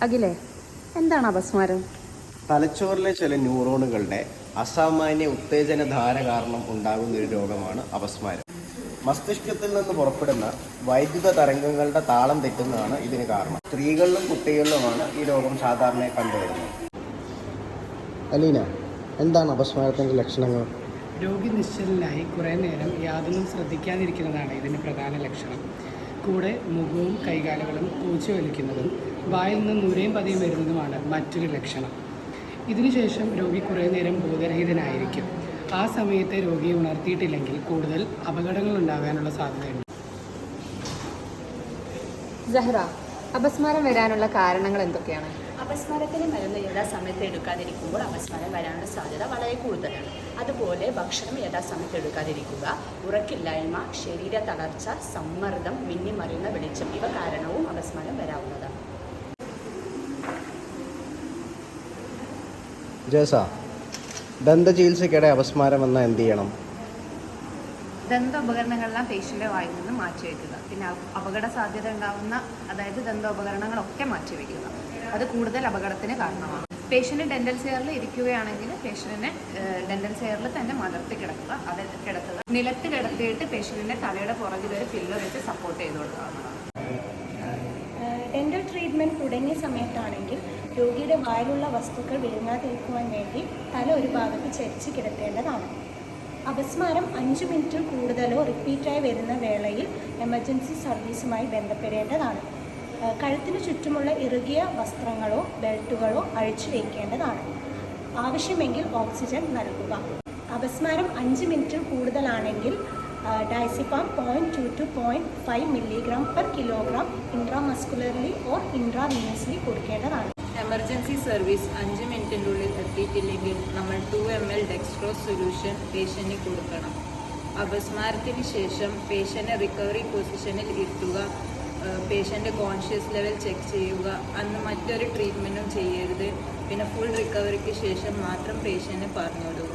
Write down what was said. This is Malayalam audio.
അഖിലേ, എന്താണ് അപസ്മാരം? തലച്ചോറിലെ ചില ന്യൂറോണുകളുടെ അസാമാന്യ ഉത്തേജന ധാര കാരണം ഉണ്ടാകുന്ന ഒരു രോഗമാണ് അപസ്മാരം. മസ്തിഷ്കത്തിൽ നിന്ന് പുറപ്പെടുന്ന വൈദ്യുത തരംഗങ്ങളുടെ താളം തെറ്റുന്നതാണ് ഇതിന് കാരണം. സ്ത്രീകളിലും കുട്ടികളിലുമാണ് ഈ രോഗം സാധാരണ കണ്ടുവരുന്നത്. അലീന, എന്താണ് അപസ്മാരത്തിൻ്റെ ലക്ഷണങ്ങൾ? രോഗി നിശ്ചലനായി കുറേ നേരം യാതൊന്നും ശ്രദ്ധിക്കാതിരിക്കുന്നതാണ് ഇതിൻ്റെ പ്രധാന ലക്ഷണം. കൂടെ മുഖവും കൈകാലുകളും കൂച്ചു വലിക്കുന്നതും വായിൽ നിന്ന് നുരയും പതിയും വരുന്നതുമാണ് മറ്റൊരു ലക്ഷണം. ഇതിനുശേഷം രോഗി കുറേ നേരം ബോധരഹിതനായിരിക്കും. ആ സമയത്ത് രോഗിയെ ഉണർത്തിയിട്ടില്ലെങ്കിൽ കൂടുതൽ അപകടങ്ങൾ ഉണ്ടാകാനുള്ള സാധ്യതയുണ്ട്. സഹ്റ, അപസ്മാരം വരാനുള്ള കാരണങ്ങൾ എന്തൊക്കെയാണ്? അപസ്മാരത്തിന് മരുന്ന് യഥാസമയത്ത് എടുക്കാതിരിക്കുമ്പോൾ അപസ്മാരം വരാനുള്ള സാധ്യത വളരെ കൂടുതലാണ്. അതുപോലെ ഭക്ഷണം യഥാസമയത്ത് എടുക്കാതിരിക്കുക, ഉറക്കില്ലായ്മ, ശരീര തളർച്ച, സമ്മർദ്ദം, മിന്നിമറിയുന്ന വെളിച്ചം ഇവ കാരണവും അപസ്മാരം വരാവുന്നതാണ്. ജേസ, ദന്തചികിത്സയ്ക്കിടെ അപസ്മാരം വന്നാൽ എന്ത് ചെയ്യണം? ദന്തോപകരണങ്ങളെല്ലാം പേഷ്യൻ്റെ വായിൽ നിന്ന് മാറ്റിവെക്കുക. പിന്നെ അപകട സാധ്യത ഉണ്ടാകുന്ന ദന്തോപകരണങ്ങളൊക്കെ മാറ്റിവെക്കുക. അത് കൂടുതൽ അപകടത്തിന് കാരണമാണ്. പേഷ്യൻ്റ് ഡെൻ്റൽ ചെയറിൽ ഇരിക്കുകയാണെങ്കിൽ പേഷ്യൻറ്റിനെ ഡെൻ്റൽ ചെയറിൽ തന്നെ മലർത്തി കിടത്തുക. നിലത്ത് കിടത്തിയിട്ട് പേഷ്യൻറ്റിൻ്റെ തലയുടെ പുറകിൽ ഒരു പില്ലോ വെച്ച് സപ്പോർട്ട് ചെയ്ത് കൊടുക്കാവുന്നതാണ്. ഡെൻ്റൽ ട്രീറ്റ്മെൻറ്റ് തുടങ്ങിയ സമയത്താണെങ്കിൽ രോഗിയുടെ വായിലുള്ള വസ്തുക്കൾ വിഴുങ്ങാതിരിക്കുവാൻ വേണ്ടി തല ഒരു ഭാഗത്ത് ചരിച്ച് കിടത്തേണ്ടതാണ്. അപസ്മാരം 5 മിനിറ്റിൽ കൂടുതലോ റിപ്പീറ്റായി വരുന്ന വേളയിൽ എമർജൻസി സർവീസുമായി ബന്ധപ്പെടേണ്ടതാണ്. കഴുത്തിന് ചുറ്റുമുള്ള ഇറുകിയ വസ്ത്രങ്ങളോ ബെൽറ്റുകളോ അഴിച്ചു വയ്ക്കേണ്ടതാണ്. ആവശ്യമെങ്കിൽ ഓക്സിജൻ നൽകുക. അപസ്മാരം 5 മിനിറ്റിൽ കൂടുതലാണെങ്കിൽ ഡൈസിപ്പാം 0.2 to 0.5 mg/kg ഇൻട്രാമസ്കുലർലി ഓർ ഇൻട്രാവീനസ്ലി കൊടുക്കേണ്ടതാണ്. എമർജൻസി സർവീസ് 5 മിനിറ്റിനുള്ളിൽ എത്തിയിട്ടില്ലെങ്കിൽ നമ്മൾ 2 ml ഡെക്സ്ട്രോസ് സൊല്യൂഷൻ പേഷ്യന് കൊടുക്കണം. അപസ്മാരത്തിന് ശേഷം പേഷ്യനെ റിക്കവറി പൊസിഷനിൽ ഇരുത്തുക. പേഷ്യൻ്റെ കോൺഷ്യസ് ലെവൽ ചെക്ക് ചെയ്യുക. അന്ന് മറ്റൊരു ട്രീറ്റ്മെൻറ്റും ചെയ്യരുത്. പിന്നെ ഫുൾ റിക്കവറിക്ക് ശേഷം മാത്രം പേഷ്യനെ പറഞ്ഞു വിടുക.